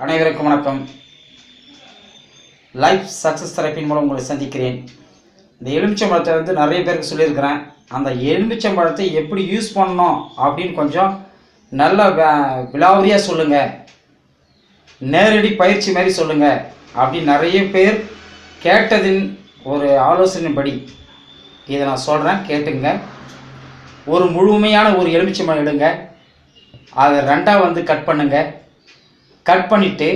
அனைவருக்கும் வணக்கம். Life success தெரப்பின் மூலம் உங்களை சந்திக்கிறேன். இந்த எலுமிச்சம்பழத்தை நிறைய பேருக்கு சொல்லியிருக்கிறேன். அந்த எலுமிச்சம்பழத்தை எப்படி யூஸ் பண்ணணும் அப்படின்னு கொஞ்சம் நல்ல விலாவரியாக சொல்லுங்கள், நேரடி பயிற்சி மாதிரி சொல்லுங்கள் அப்படின்னு நிறைய பேர் கேட்டதின் ஒரு ஆலோசனைப்படி இதை நான் சொல்கிறேன், கேட்டுங்க. ஒரு முழுமையான ஒரு எலுமிச்சம்பழம் எடுங்க, அதை ரெண்டாக கட் பண்ணுங்கள். கட் பண்ணிவிட்டு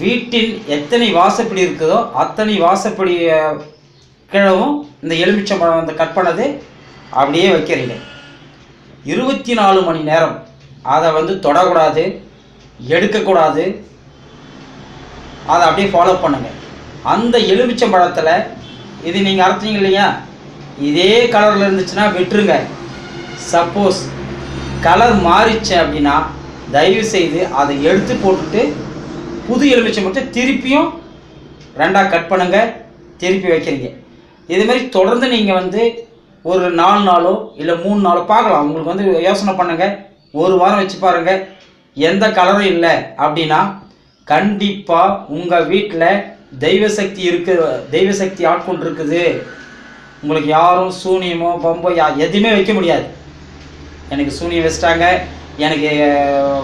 வீட்டில் எத்தனை வாசப்படி இருக்குதோ அத்தனை வாசப்படி கிழவும் இந்த எலுமிச்சம்பழம் கட் பண்ணது அப்படியே வைக்கிறீங்க. 24 மணி நேரம் அதை தொடக்கூடாது, எடுக்கக்கூடாது. அதை அப்படியே ஃபாலோ பண்ணுங்கள். அந்த எலுமிச்சம்பழத்தில் இது நீங்கள் அரைச்சிங்க இல்லையா, இதே கலரில் இருந்துச்சுன்னா விட்டுருங்க. சப்போஸ் கலர் மாறிச்சு அப்படின்னா தயவு செய்து அதை எடுத்து போட்டுட்டு புது எலுமிச்சம்பழத்தை திருப்பியும் ரெண்டாக கட் பண்ணுங்கள், திருப்பி வைக்கிறீங்க. இதுமாரி தொடர்ந்து நீங்கள் ஒரு 4 நாளோ இல்லை 3 நாளோ பார்க்கலாம். உங்களுக்கு யோசனை பண்ணுங்கள், ஒரு வாரம் வச்சு பாருங்கள். எந்த கலரும் இல்லை அப்படின்னா கண்டிப்பாக உங்கள் வீட்டில் தெய்வ சக்தி ஆட்கொண்டு இருக்குது. உங்களுக்கு யாரும் சூனியமோ பம்போ எதுவுமே வைக்க முடியாது. எனக்கு சூனியம் வச்சிட்டாங்க, எனக்கு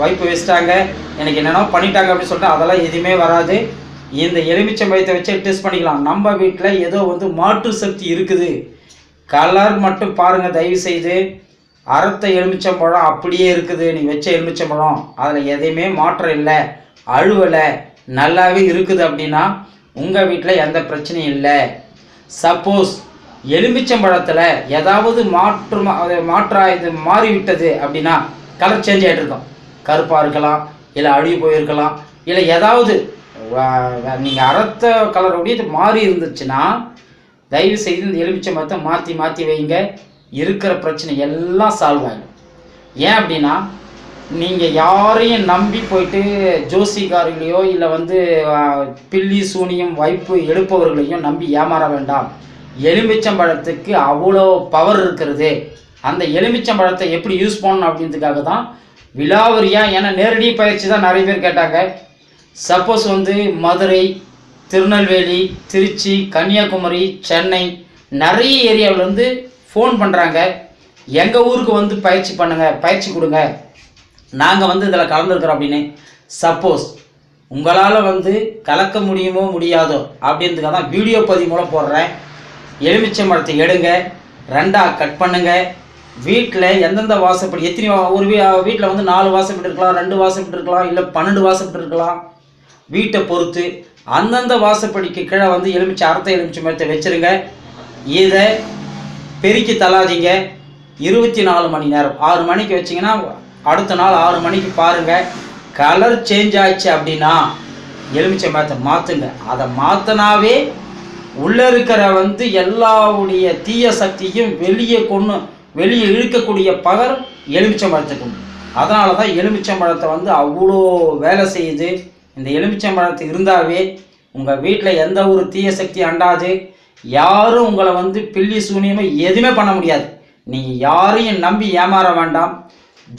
வைப்பு வச்சிட்டாங்க, எனக்கு என்னென்ன பண்ணிட்டாங்க அப்படின்னு சொல்லிட்டு அதெல்லாம் எதுவுமே வராது. இந்த எலுமிச்சம்பழத்தை வச்சு டெஸ்ட் பண்ணிக்கலாம். நம்ம வீட்டில் ஏதோ மாற்று சக்தி இருக்குது. கலர் மட்டும் பாருங்கள் தயவு செய்து. அரைத்த எலுமிச்சம்பழம் அப்படியே இருக்குது, நீ வச்ச எலுமிச்சம்பழம் அதில் எதையுமே மாற்றம் இல்லை, அழுவலை, நல்லாவே இருக்குது அப்படின்னா உங்கள் வீட்டில் எந்த பிரச்சனையும் இல்லை. சப்போஸ் எலுமிச்சம்பழத்தில் ஏதாவது இது மாறிவிட்டது அப்படின்னா கலர் சேஞ்ச் ஆகிட்டு இருக்கும். கருப்பாக இருக்கலாம், இல்லை அழுகி போயிருக்கலாம், இல்லை ஏதாவது நீங்கள் அரைத்த கலரோடைய இது மாறி இருந்துச்சுன்னா தயவு செய்து இந்த எலுமிச்சம்பழத்தை மாற்றி வைங்க. இருக்கிற பிரச்சனை எல்லாம் சால்வ் ஆகிடும். ஏன் அப்படின்னா நீங்கள் யாரையும் நம்பி போயிட்டு ஜோசிகாரிகளையோ இல்லை பில்லி சூனியம் வைப்பு எடுப்பவர்களையும் நம்பி ஏமாற வேண்டாம். எலுமிச்சம்பழத்துக்கு அவ்வளோ பவர் இருக்கிறது. அந்த எலுமிச்சம்பழத்தை எப்படி யூஸ் பண்ணணும் அப்படின்றதுக்காக தான் விலாவரியாக, ஏன்னா நேரடி பயிற்சி தான் நிறைய பேர் கேட்டாங்க. சப்போஸ் மதுரை, திருநெல்வேலி, திருச்சி, கன்னியாகுமரி, சென்னை நிறைய ஏரியாவில் ஃபோன் பண்ணுறாங்க. எங்கள் ஊருக்கு பயிற்சி பண்ணுங்கள், பயிற்சி கொடுங்க, நாங்கள் இதில் கலந்துருக்குறோம் அப்படின்னு. சப்போஸ் உங்களால் கலக்க முடியுமோ முடியாதோ அப்படின்றதுக்காக தான் வீடியோ பதிவு மூலம் போடுறேன். எலுமிச்சம்பழத்தை எடுங்க, ரெண்டாக கட் பண்ணுங்கள். வீட்டில் எந்தெந்த வாசப்படி எத்தனை ஒரு வீட்டில் 4 வாசப்பட்டு இருக்கலாம், 2 வாசப்பட்டு இருக்கலாம், இல்லை 12 வாசப்பட்டு இருக்கலாம். வீட்டை பொறுத்து அந்தந்த வாசப்படிக்கு கீழே அரைத்த எலுமிச்சம்பழத்தை வச்சுருங்க. இதை பெருக்கி தள்ளாதீங்க. 24 மணி நேரம் 6 மணிக்கு வச்சிங்கன்னா அடுத்த நாள் 6 மணிக்கு பாருங்கள். கலர் சேஞ்ச் ஆயிடுச்சு அப்படின்னா எலுமிச்சம்பழத்தை மாற்றுங்க. அதை மாற்றினாவே உள்ளே இருக்கிற எல்லாவுடைய தீய சக்தியும் வெளியே இழுக்கக்கூடிய பவர் எலுமிச்சம்பழத்துக்கு உண்டு. அதனால தான் எலுமிச்சம்பழத்தை அவ்வளோ வேலை செய்யுது. இந்த எலுமிச்சம்பழத்து இருந்தாவே உங்கள் வீட்டில் எந்த ஒரு தீய சக்தி அண்டாது. யாரும் உங்களை பில்லி சூனியமே எதுவுமே பண்ண முடியாது. நீங்கள் யாரையும் நம்பி ஏமாற வேண்டாம்.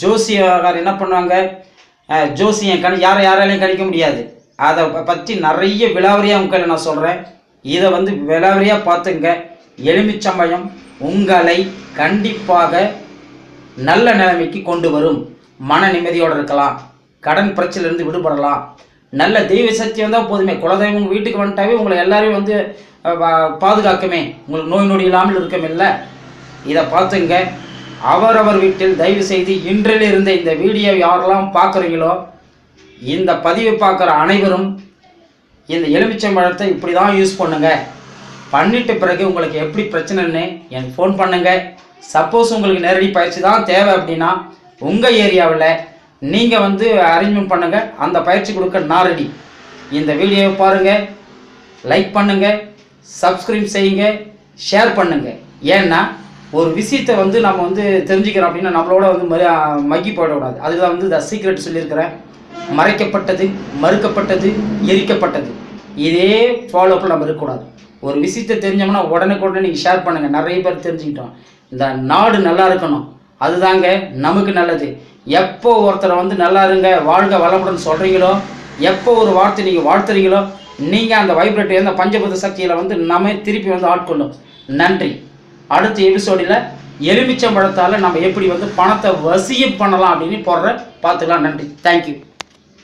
ஜோசியக்காரர் என்ன பண்ணுவாங்க, ஜோசியம் யாராலையும் கணிக்க முடியாது. அதை பற்றி நிறைய விலாவரியாக உங்களை நான் சொல்கிறேன். இதை விலாவரியாக பார்த்துங்க. எலுமிச்சம்பழம் உங்களை கண்டிப்பாக நல்ல நிலைமைக்கு கொண்டு வரும். மன நிம்மதியோடு இருக்கலாம், கடன் பிரச்சனையிலிருந்து விடுபடலாம். நல்ல தெய்வ சக்தி வந்தால் போதுமே. குலதெய்வம் வீட்டுக்கு வந்துட்டாவே உங்களை எல்லாரையும் பாதுகாக்குமே, உங்களுக்கு நோய் நொடி இல்லாமல் இருக்குமில்ல. இதை பார்த்துங்க. அவரவர் வீட்டில் தயவு செய்து இன்றிலிருந்து இந்த வீடியோ யாரெல்லாம் பார்க்குறீங்களோ இந்த பதிவை பார்க்குற அனைவரும் இந்த எலுமிச்சம்பழத்தை இப்படி தான் யூஸ் பண்ணுங்கள். பண்ணிட்ட பிறகு உங்களுக்கு எப்படி பிரச்சனைன்னு எனக்கு ஃபோன் பண்ணுங்கள். சப்போஸ் உங்களுக்கு நேரடி பயிற்சி தான் தேவை அப்படின்னா உங்கள் ஏரியாவில் நீங்கள் அரேஞ்ச்மெண்ட் பண்ணுங்கள். அந்த பயிற்சி கொடுக்க நான் ரெடி. இந்த வீடியோவை பாருங்கள், லைக் பண்ணுங்கள், சப்ஸ்கிரைப் செய்யுங்க, ஷேர் பண்ணுங்கள். ஏன்னா ஒரு விஷயத்தை நம்ம தெரிஞ்சுக்கிறோம் அப்படின்னா நம்மளோட மக்கி போயிடக்கூடாது. அதுக்கு தான் த சீக்ரெட் சொல்லியிருக்கிறேன். மறைக்கப்பட்டது, மறுக்கப்பட்டது, எரிக்கப்பட்டது, இதே ஃபாலோப்பில் நம்ம இருக்கக்கூடாது. ஒரு விஷயத்தை தெரிஞ்சோம்னா உடனே நீங்கள் ஷேர் பண்ணுங்கள். நிறைய பேர் தெரிஞ்சுக்கிட்டோம். இந்த நாடு நல்லா இருக்கணும், அதுதாங்க நமக்கு நல்லது. எப்போ ஒருத்தரை நல்லா இருங்க, வாழ்க வளமுடன் சொல்கிறீங்களோ எப்போ ஒரு வார்த்தை நீங்கள் வாழ்த்துறீங்களோ நீங்கள் அந்த வைப்ரேட் அந்த பஞ்சபூத சக்தியில் வந்து நம்ம திருப்பி வந்து ஆட்கொள்ளும். நன்றி. அடுத்த எபிசோடில் எலுமிச்சம்பழத்தால் நம்ம எப்படி வந்து பணத்தை வசியம் பண்ணலாம் அப்படின்னு போடுற பார்த்துக்கலாம். நன்றி. தேங்க்யூ.